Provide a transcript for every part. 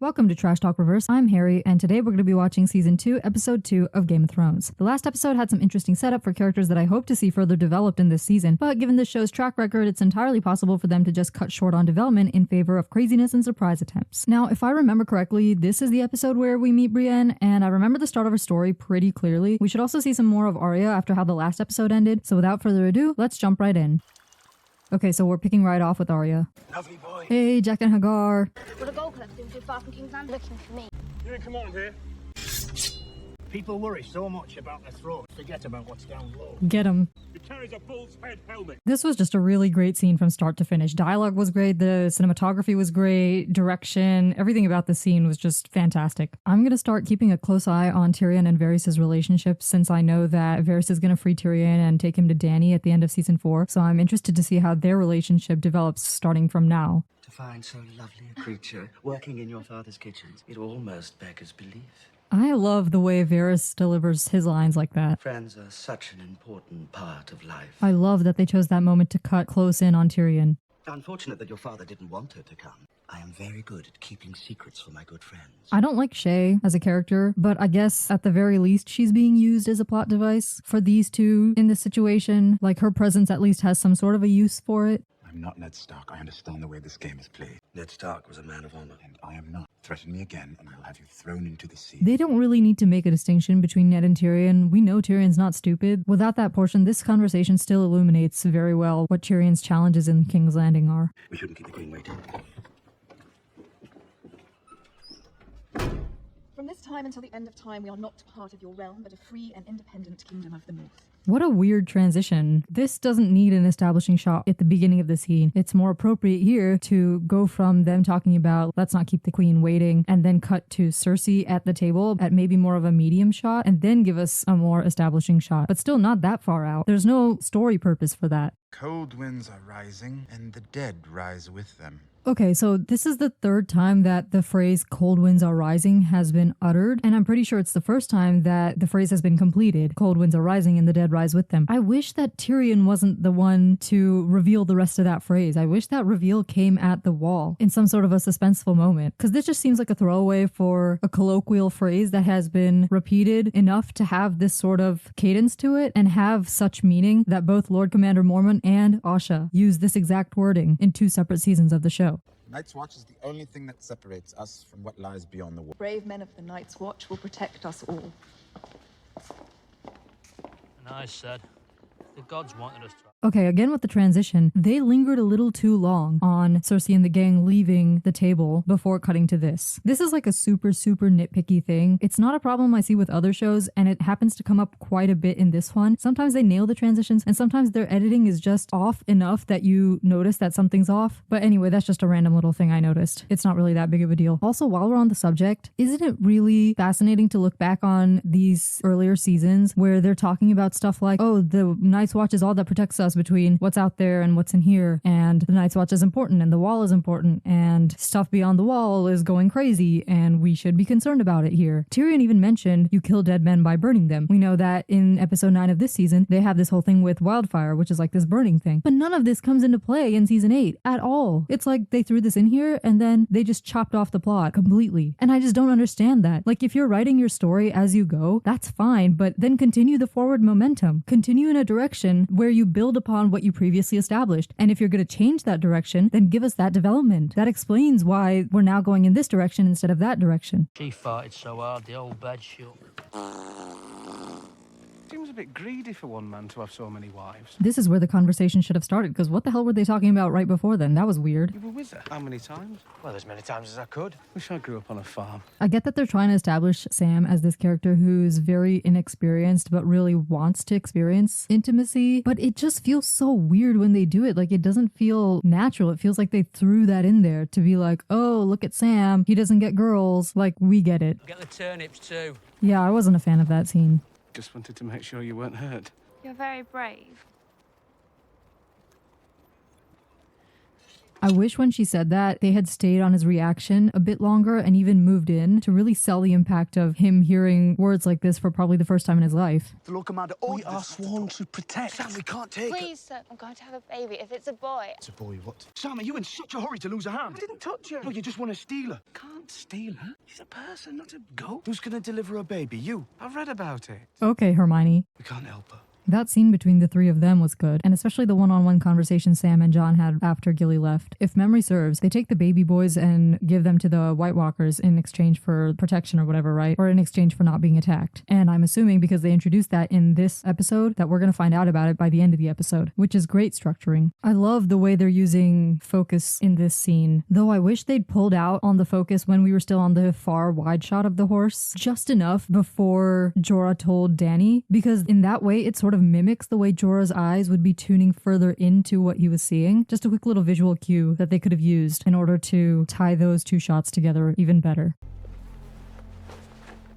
Welcome to Trash Talk Reverse. I'm Harry, and today we're going to be watching Season 2, Episode 2 of Game of Thrones. The last episode had some interesting setup for characters that I hope to see further developed in this season, but given the show's track record, it's entirely possible for them to just cut short on development in favor of craziness and surprise attempts. Now, if I remember correctly, this is the episode where we meet Brienne, and I remember the start of her story pretty clearly. We should also see some more of Arya after how the last episode ended, so without further ado, let's jump right in. Okay, so we're picking right off with Arya. Lovely boy. Hey, Jack and Hagar. Well, the Gold Cloaks didn't do far from King's Land looking for me. You ain't come on here. People worry so much about their throat, forget about what's down low. Get him. He carries a bull's head helmet. This was just a really great scene from start to finish. Dialogue was great, the cinematography was great, direction, everything about the scene was just fantastic. I'm going to start keeping a close eye on Tyrion and Varys' relationship since I know that Varys is going to free Tyrion and take him to Dany at the end of Season 4, so I'm interested to see how their relationship develops starting from now. To find so lovely a creature working in your father's kitchens, it almost beggars belief. I love the way Varys delivers his lines like that. Friends are such an important part of life. I love that they chose that moment to cut close in on Tyrion. Unfortunate that your father didn't want her to come. I am very good at keeping secrets for my good friends. I don't like Shay as a character, but I guess at the very least she's being used as a plot device for these two in this situation. Like her presence at least has some sort of a use for it. I'm not Ned Stark. I understand the way this game is played. Ned Stark was a man of honor. And I am not. Threaten me again, and I'll have you thrown into the sea. They don't really need to make a distinction between Ned and Tyrion. We know Tyrion's not stupid. Without that portion, this conversation still illuminates very well what Tyrion's challenges in King's Landing are. We shouldn't keep the queen waiting. From this time until the end of time, we are not part of your realm, but a free and independent kingdom of the north. What a weird transition. This doesn't need an establishing shot at the beginning of the scene. It's more appropriate here to go from them talking about let's not keep the queen waiting and then cut to Cersei at the table at maybe more of a medium shot and then give us a more establishing shot, but still not that far out. There's no story purpose for that. Cold winds are rising, and the dead rise with them. Okay, so this is the third time that the phrase cold winds are rising has been uttered, and I'm pretty sure it's the first time that the phrase has been completed. Cold winds are rising and the dead rise with them. I wish that Tyrion wasn't the one to reveal the rest of that phrase. I wish that reveal came at the wall in some sort of a suspenseful moment, because this just seems like a throwaway for a colloquial phrase that has been repeated enough to have this sort of cadence to it and have such meaning that both Lord Commander Mormont and Asha use this exact wording in 2 separate seasons of the show. Night's Watch is the only thing that separates us from what lies beyond the wall. Brave men of the Night's Watch will protect us all. And I said, the gods wanted us to. Okay, again with the transition, they lingered a little too long on Cersei and the gang leaving the table before cutting to this. This is like a super nitpicky thing. It's not a problem I see with other shows, and it happens to come up quite a bit in this one. Sometimes they nail the transitions, and sometimes their editing is just off enough that you notice that something's off. But anyway, that's just a random little thing I noticed. It's not really that big of a deal. Also, while we're on the subject, isn't it really fascinating to look back on these earlier seasons where they're talking about stuff like, oh, the Night's Watch is all that protects us between what's out there and what's in here, and the Night's Watch is important and the wall is important and stuff beyond the wall is going crazy and we should be concerned about it here. Tyrion even mentioned you kill dead men by burning them. We know that in episode 9 of this season they have this whole thing with wildfire, which is like this burning thing, but none of this comes into play in season 8 at all. It's like they threw this in here and then they just chopped off the plot completely, and I just don't understand that. Like, if you're writing your story as you go, that's fine, but then continue the forward momentum. Continue in a direction where you build upon what you previously established. And if you're going to change that direction, then give us that development. That explains why we're now going in this direction instead of that direction. She farted so hard the old bed shook. Seems a bit greedy for one man to have so many wives. This is where the conversation should have started, because what the hell were they talking about right before then? That was weird. You were with her? How many times? Well, as many times as I could. Wish I grew up on a farm. I get that they're trying to establish Sam as this character who's very inexperienced but really wants to experience intimacy, but it just feels so weird when they do it. Like, it doesn't feel natural. It feels like they threw that in there to be like, oh, look at Sam, he doesn't get girls. Like, we get it. Get the turnips too. Yeah, I wasn't a fan of that scene. Just wanted to make sure you weren't hurt. You're very brave. I wish when she said that they had stayed on his reaction a bit longer and even moved in to really sell the impact of him hearing words like this for probably the first time in his life. The Lord Commander, we are sworn to protect. Sam, we can't take Please, sir, I'm going to have a baby. If it's a boy. It's a boy, what? Sam, are you in such a hurry to lose a hand? I didn't touch her. No, you just want to steal her. Can't steal her. She's a person, not a goat. Who's gonna deliver a baby? You? I've read about it. Okay, Hermione. We can't help her. That scene between the three of them was good, and especially the one-on-one conversation Sam and Jon had after Gilly left. If memory serves, they take the baby boys and give them to the White Walkers in exchange for protection or whatever, right? Or in exchange for not being attacked. And I'm assuming because they introduced that in this episode that we're going to find out about it by the end of the episode, which is great structuring. I love the way they're using focus in this scene, though I wish they'd pulled out on the focus when we were still on the far wide shot of the horse, just enough before Jorah told Dany, because in that way it sort of mimics the way Jorah's eyes would be tuning further into what he was seeing. Just a quick little visual cue that they could have used in order to tie those two shots together even better.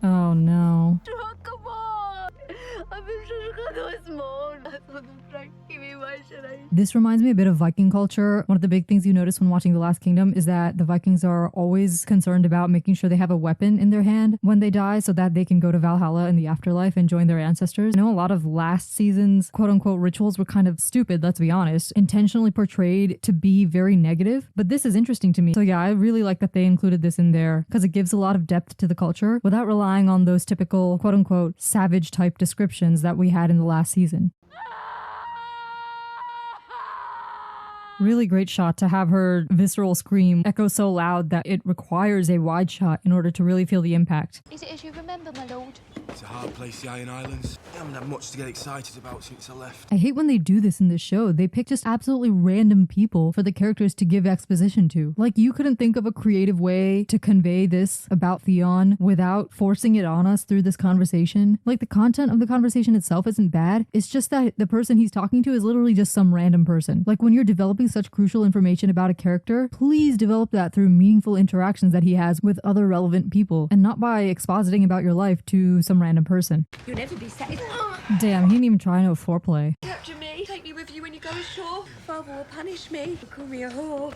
Oh no. Come on! I'm This reminds me a bit of Viking culture. One of the big things you notice when watching The Last Kingdom is that the Vikings are always concerned about making sure they have a weapon in their hand when they die so that they can go to Valhalla in the afterlife and join their ancestors. I know a lot of last season's quote-unquote rituals were kind of stupid, let's be honest, intentionally portrayed to be very negative, but this is interesting to me. So yeah, I really like that they included this in there because it gives a lot of depth to the culture without relying on those typical quote-unquote savage type descriptions that we had in the last season. Really great shot to have her visceral scream echo so loud that it requires a wide shot in order to really feel the impact. Is it as you remember, my lord? It's a hard place, the Iron Islands. I haven't had much to get excited about since I left. I hate when they do this in this show. They pick just absolutely random people for the characters to give exposition to. Like, you couldn't think of a creative way to convey this about Theon without forcing it on us through this conversation. Like, the content of the conversation itself isn't bad. It's just that the person he's talking to is literally just some random person. Like, when you're developing such crucial information about a character, please develop that through meaningful interactions that he has with other relevant people, and not by expositing about your life to some random person. You'll never be satisfied. Damn, he didn't even try no foreplay. Capture me. Take me with you when you go ashore. Father will punish me. He'll call me a whore.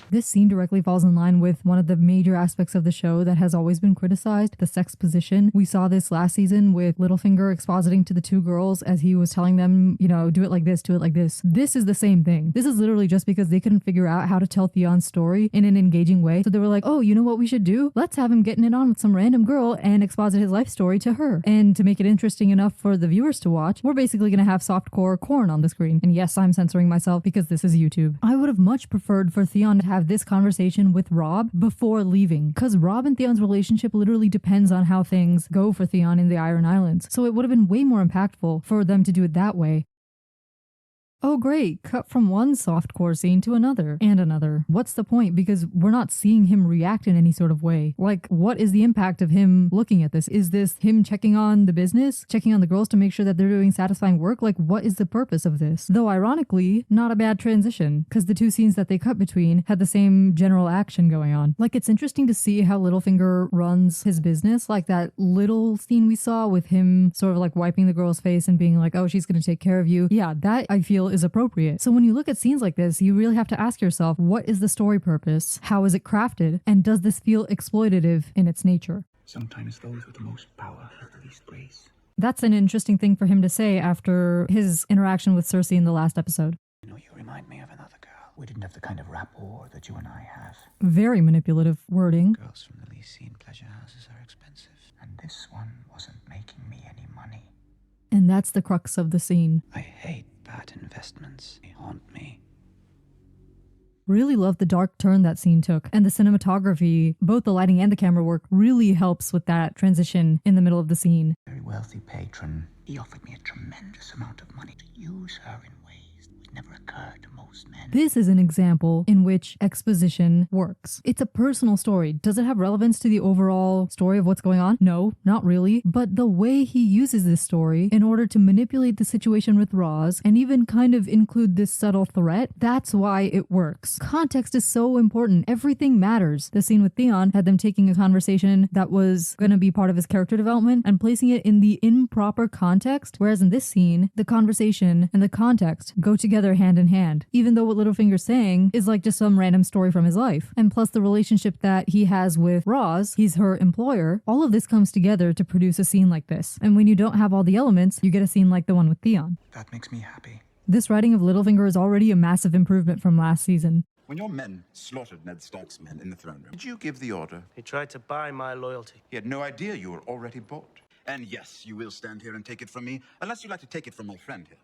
This scene directly falls in line with one of the major aspects of the show that has always been criticized, the sex position. We saw this last season with Littlefinger expositing to the two girls as he was telling them, you know, do it like this, do it like this. This is the same thing. This is literally just because they couldn't figure out how to tell Theon's story in an engaging way. So they were like, oh, you know what we should do? Let's have him getting it on with some random girl and exposit his life story to her. And to make it interesting enough for the viewers to watch, we're basically going to have softcore corn on the screen. And yes, I'm censoring myself because this is YouTube. I would have much preferred for Theon to have this conversation with Robb before leaving, because Robb and Theon's relationship literally depends on how things go for Theon in the Iron Islands. So it would have been way more impactful for them to do it that way. Oh great, cut from one softcore scene to another, and another. What's the point? Because we're not seeing him react in any sort of way. Like, what is the impact of him looking at this? Is this him checking on the business? Checking on the girls to make sure that they're doing satisfying work? Like, what is the purpose of this? Though ironically, not a bad transition, because the two scenes that they cut between had the same general action going on. Like, it's interesting to see how Littlefinger runs his business, like that little scene we saw with him sort of like wiping the girl's face and being like, oh, she's gonna take care of you. Yeah, that I feel is appropriate. So when you look at scenes like this, you really have to ask yourself, what is the story purpose? How is it crafted? And does this feel exploitative in its nature? Sometimes those with the most power have the least grace. That's an interesting thing for him to say after his interaction with Cersei in the last episode. You know, you remind me of another girl. We didn't have the kind of rapport that you and I have. Very manipulative wording. Girls from the least seen pleasure houses are expensive. And this one wasn't making me any money. And that's the crux of the scene. I hate bad investments. They haunt me. Really love the dark turn that scene took, and the cinematography, both the lighting and the camera work, really helps with that transition in the middle of the scene. Very wealthy patron. He offered me a tremendous amount of money to use her in ways that would never occur to most men. This is an example in which exposition works. It's a personal story. Does it have relevance to the overall story of what's going on? No, not really. But the way he uses this story in order to manipulate the situation with Roz and even kind of include this subtle threat, that's why it works. Context is so important. Everything matters. The scene with Theon had them taking a conversation that was going to be part of his character development and placing it in the improper context, whereas in this scene, the conversation and the context go together together hand in hand, even though what Littlefinger's saying is like just some random story from his life. And plus the relationship that he has with Roz, he's her employer, all of this comes together to produce a scene like this. And when you don't have all the elements, you get a scene like the one with Theon. That makes me happy. This writing of Littlefinger is already a massive improvement from last season. When your men slaughtered Ned Stark's men in the throne room, did you give the order? He tried to buy my loyalty. He had no idea you were already bought. And yes, you will stand here and take it from me, unless you like to take it from my friend here.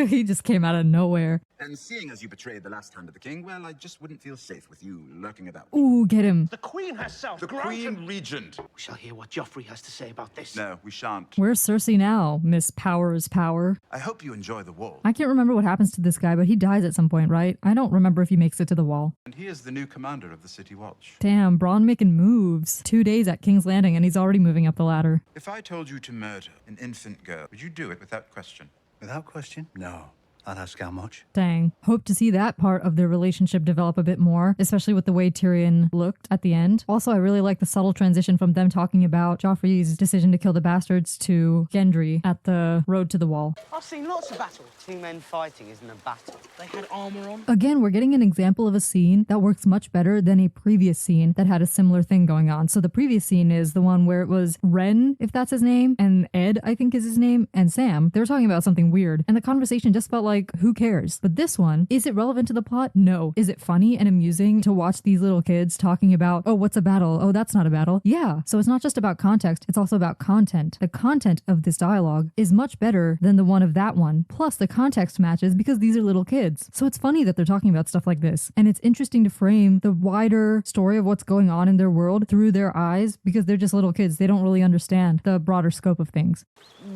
He just came out of nowhere. And seeing as you betrayed the last hand of the king, well, I just wouldn't feel safe with you lurking about. Ooh, get him. The Queen herself. The Queen Regent. We shall hear what Joffrey has to say about this. No, we shan't. Where's Cersei now, Miss Power's Power? I hope you enjoy the wall. I can't remember what happens to this guy, but he dies at some point, right? I don't remember if he makes it to the wall. And he is the new commander of the City Watch. Damn, Bronn making moves. 2 days at King's Landing and he's already moving up the ladder. If I told you to murder an infant girl, would you do it without question? Without question? No. I'd ask how much. Dang. Hope to see that part of their relationship develop a bit more, especially with the way Tyrion looked at the end. Also, I really like the subtle transition from them talking about Joffrey's decision to kill the bastards to Gendry at the road to the wall. I've seen lots of battles. Two men fighting isn't a battle. They had armor on. Again, we're getting an example of a scene that works much better than a previous scene that had a similar thing going on. So the previous scene is the one where it was Ren, if that's his name, and Ed, I think is his name, and Sam. They were talking about something weird, and the conversation just felt like, who cares? But this one, is it relevant to the plot? No. Is it funny and amusing to watch these little kids talking about, oh, what's a battle? Oh, that's not a battle. Yeah. So it's not just about context, it's also about content. The content of this dialogue is much better than the one of that one. Plus the context matches because these are little kids. So it's funny that they're talking about stuff like this. And it's interesting to frame the wider story of what's going on in their world through their eyes because they're just little kids. They don't really understand the broader scope of things.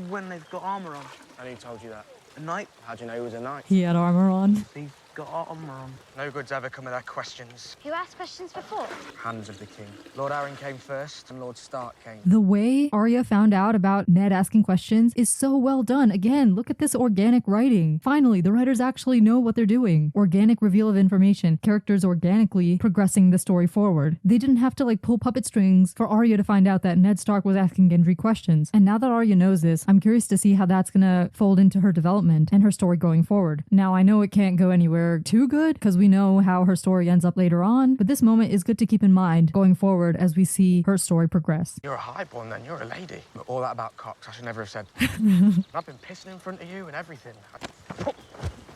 When they've got armor on. And who told you that? A knight? How'd you know he was a knight? He had armor on. He's got armor on. No good's ever come of their questions. Who asked questions before? Hands of the king. Lord Arryn came first and Lord Stark came. The way Arya found out about Ned asking questions is so well done. Again, look at this organic writing. Finally, the writers actually know what they're doing. Organic reveal of information. Characters organically progressing the story forward. They didn't have to like pull puppet strings for Arya to find out that Ned Stark was asking Gendry questions. And now that Arya knows this, I'm curious to see how that's gonna fold into her development and her story going forward. Now, I know it can't go anywhere too good because we know how her story ends up later on, but this moment is good to keep in mind going forward as we see her story progress. You're a highborn then, you're a lady. But all that about cocks, I should never have said. I've been pissing in front of you and everything.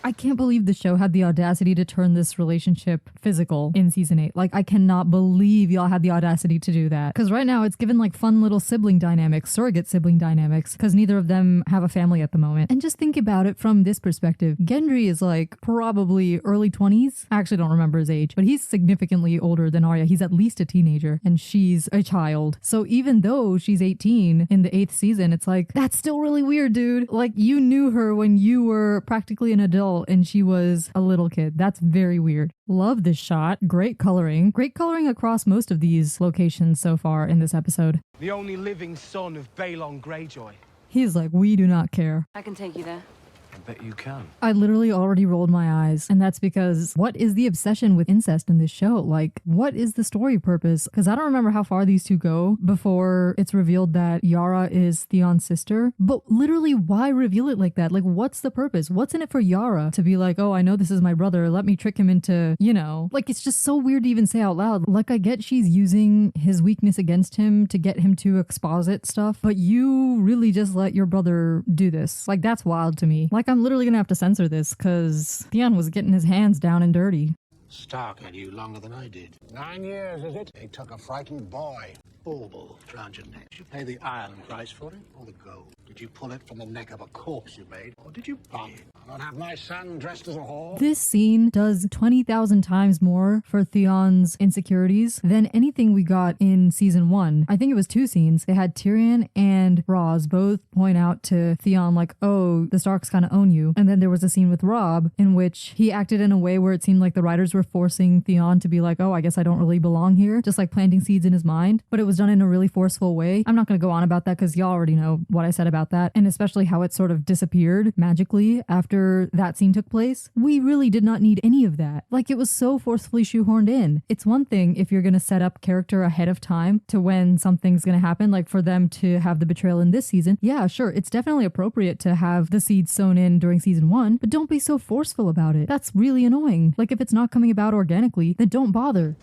I can't believe the show had the audacity to turn this relationship physical in season 8. Like, I cannot believe y'all had the audacity to do that. Because right now it's given like fun little sibling dynamics, surrogate sibling dynamics, because neither of them have a family at the moment. And just think about it from this perspective. Gendry is like probably early 20s. I actually don't remember his age, but he's significantly older than Arya. He's at least a teenager and she's a child. So even though she's 18 in the 8th season, it's like, that's still really weird, dude. Like, you knew her when you were practically an adult and she was a little kid. That's very weird. Love this shot. Great coloring. Great coloring across most of these locations so far in this episode. The only living son of Balon Greyjoy. He's like, we do not care. I can take you there. I bet you can. I literally already rolled my eyes, and that's because what is the obsession with incest in this show? Like, what is the story purpose? Because I don't remember how far these two go before it's revealed that Yara is Theon's sister. But literally, why reveal it like that? Like, what's the purpose? What's in it for Yara to be like, oh, I know this is my brother, let me trick him into, you know, like, it's just so weird to even say out loud. Like, I get she's using his weakness against him to get him to exposit stuff, but you really just let your brother do this. Like, that's wild to me. Like, I'm literally gonna have to censor this because Theon was getting his hands down and dirty. Stark had you longer than I did. 9 years, is it? They took a frightened boy. Bauble round your neck. Did you pay the iron price for it or the gold? Did you pull it from the neck of a corpse you made? Or did you buy it? I don't have my son dressed as a whore. This scene does 20,000 times more for Theon's insecurities than anything we got in season 1. I think it was 2 scenes. They had Tyrion and Roz both point out to Theon like, oh, the Starks kind of own you. And then there was a scene with Robb in which he acted in a way where it seemed like the writers were forcing Theon to be like, oh, I guess I don't really belong here. Just like planting seeds in his mind. But it was done in a really forceful way. I'm not going to go on about that because y'all already know what I said about that, and especially how it sort of disappeared magically after that scene took place. We really did not need any of that. Like, it was so forcefully shoehorned in. It's one thing if you're going to set up character ahead of time to when something's going to happen, like for them to have the betrayal in this season. Yeah, sure, it's definitely appropriate to have the seeds sown in during season 1, but don't be so forceful about it. That's really annoying. Like, if it's not coming about organically, then don't bother.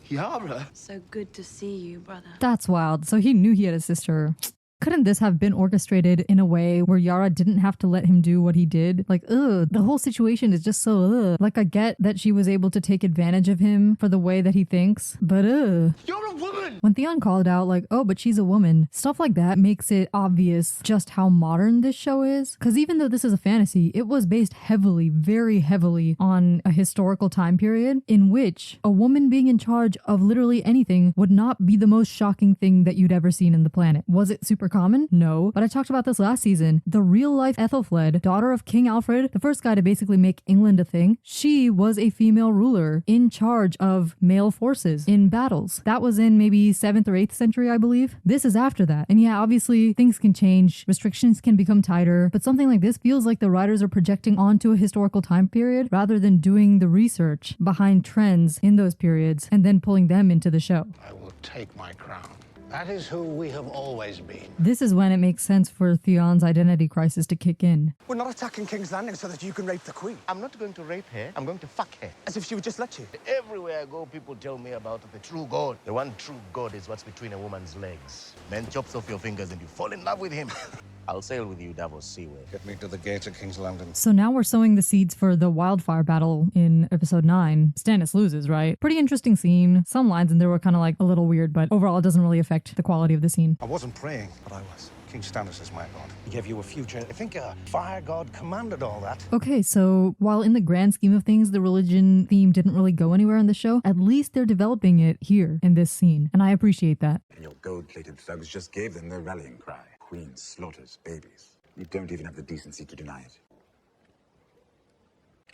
Yara? So good to see you, brother. That's wild. So he knew he had a sister. Couldn't this have been orchestrated in a way where Yara didn't have to let him do what he did? Like, ugh, the whole situation is just so ugh. Like, I get that she was able to take advantage of him for the way that he thinks, but ugh. You're a woman! When Theon called out, like, oh, but she's a woman, stuff like that makes it obvious just how modern this show is. Because even though this is a fantasy, it was based heavily, very heavily on a historical time period in which a woman being in charge of literally anything would not be the most shocking thing that you'd ever seen in the planet. Was it super common? No. But I talked about this last season. The real life Ethelfled, daughter of King Alfred, the first guy to basically make England a thing, she was a female ruler in charge of male forces in battles. That was in maybe 7th or 8th century, I believe. This is after that. And yeah, obviously things can change, restrictions can become tighter, but something like this feels like the writers are projecting onto a historical time period rather than doing the research behind trends in those periods and then pulling them into the show. I will take my crown. That is who we have always been. This is when it makes sense for Theon's identity crisis to kick in. We're not attacking King's Landing so that you can rape the Queen. I'm not going to rape her. I'm going to fuck her. As if she would just let you. Everywhere I go, people tell me about the true God. The one true God is what's between a woman's legs. Man chops off your fingers and you fall in love with him. I'll sail with you, Davos Seaway. Get me to the gates of King's Landing. So now we're sowing the seeds for the wildfire battle in episode 9. Stannis loses, right? Pretty interesting scene. Some lines in there were kind of like a little weird, but overall it doesn't really affect the quality of the scene. I wasn't praying, but I was. King Stannis is my god. He gave you a future. I think a fire god commanded all that. Okay, so while in the grand scheme of things, the religion theme didn't really go anywhere in the show, at least they're developing it here in this scene, and I appreciate that. And your gold-plated thugs just gave them their rallying cry. Queen slaughters babies. You don't even have the decency to deny it.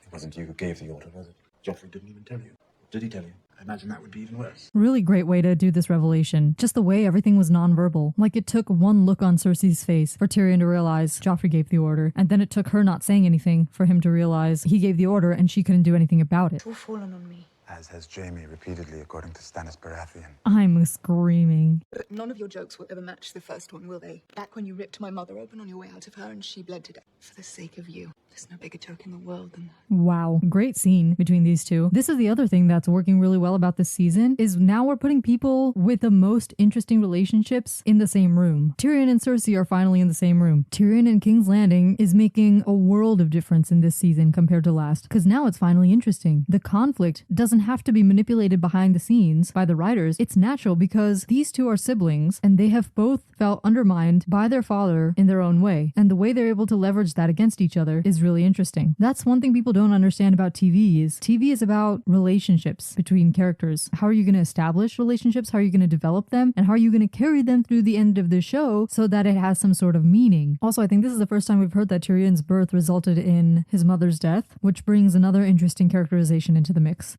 It wasn't you who gave the order, was it? Joffrey didn't even tell you. Did he tell you? I imagine that would be even worse. Really great way to do this revelation. Just the way everything was nonverbal. Like, it took one look on Cersei's face for Tyrion to realize Joffrey gave the order, and then it took her not saying anything for him to realize he gave the order and she couldn't do anything about it. It's all fallen on me. As has Jaime repeatedly, according to Stannis Baratheon. I'm screaming. None of your jokes will ever match the first one, will they? Back when you ripped my mother open on your way out of her and she bled to death. For the sake of you. There's no bigger joke in the world than that. Wow. Great scene between these two. This is the other thing that's working really well about this season, is now we're putting people with the most interesting relationships in the same room. Tyrion and Cersei are finally in the same room. Tyrion and King's Landing is making a world of difference in this season compared to last, because now it's finally interesting. The conflict doesn't have to be manipulated behind the scenes by the writers. It's natural because these two are siblings and they have both felt undermined by their father in their own way, and the way they're able to leverage that against each other is really interesting. That's one thing people don't understand about TV is about relationships between characters. How are you going to establish relationships? How are you going to develop them? And how are you going to carry them through the end of the show so that it has some sort of meaning? Also, I think this is the first time we've heard that Tyrion's birth resulted in his mother's death, which brings another interesting characterization into the mix.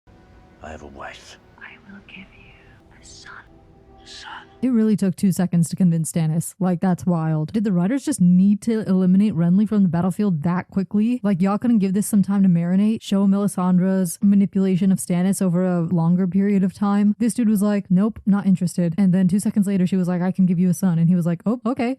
I have a wife. I will give you a son. It really took 2 seconds to convince Stannis. Like, that's wild. Did the writers just need to eliminate Renly from the battlefield that quickly? Like, y'all couldn't give this some time to marinate? Show Melisandre's manipulation of Stannis over a longer period of time? This dude was like, nope, not interested. And then 2 seconds later, she was like, I can give you a son. And he was like, oh, okay.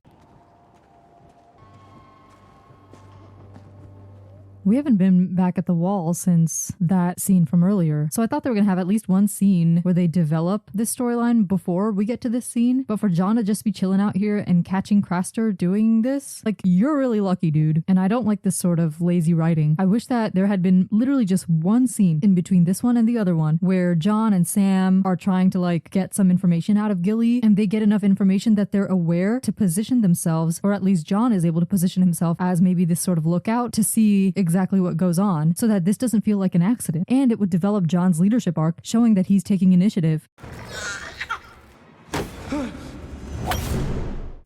We haven't been back at the wall since that scene from earlier. So I thought they were going to have at least one scene where they develop this storyline before we get to this scene. But for Jon to just be chilling out here and catching Craster doing this, like, you're really lucky, dude. And I don't like this sort of lazy writing. I wish that there had been literally just one scene in between this one and the other one where Jon and Sam are trying to, like, get some information out of Gilly, and they get enough information that they're aware to position themselves, or at least Jon is able to position himself as maybe this sort of lookout to see exactly what goes on, so that this doesn't feel like an accident. And it would develop Jon's leadership arc, showing that he's taking initiative.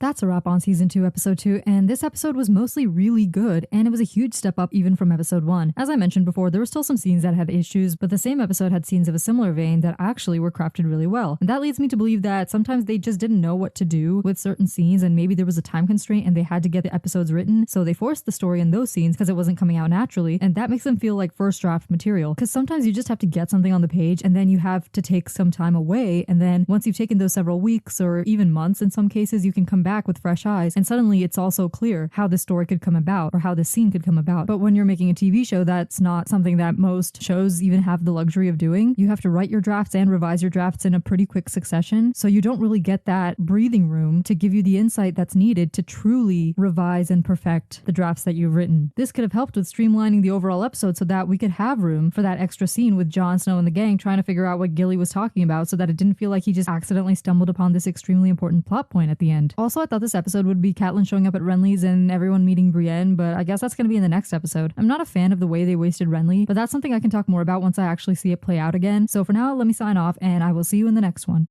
that's a wrap on season 2, episode 2, and this episode was mostly really good, and it was a huge step up even from episode 1. As I mentioned before, there were still some scenes that had issues, but the same episode had scenes of a similar vein that actually were crafted really well. And that leads me to believe that sometimes they just didn't know what to do with certain scenes, and maybe there was a time constraint and they had to get the episodes written, so they forced the story in those scenes because it wasn't coming out naturally, and that makes them feel like first draft material. Because sometimes you just have to get something on the page and then you have to take some time away, and then once you've taken those several weeks or even months in some cases, you can come back with fresh eyes and suddenly it's also clear how this story could come about or how this scene could come about. But when you're making a TV show, that's not something that most shows even have the luxury of doing. You have to write your drafts and revise your drafts in a pretty quick succession, so you don't really get that breathing room to give you the insight that's needed to truly revise and perfect the drafts that you've written. This could have helped with streamlining the overall episode so that we could have room for that extra scene with Jon Snow and the gang trying to figure out what Gilly was talking about, so that it didn't feel like he just accidentally stumbled upon this extremely important plot point at the end. Also, I thought this episode would be Catelyn showing up at Renly's and everyone meeting Brienne, but I guess that's going to be in the next episode. I'm not a fan of the way they wasted Renly, but that's something I can talk more about once I actually see it play out again. So for now, let me sign off and I will see you in the next one.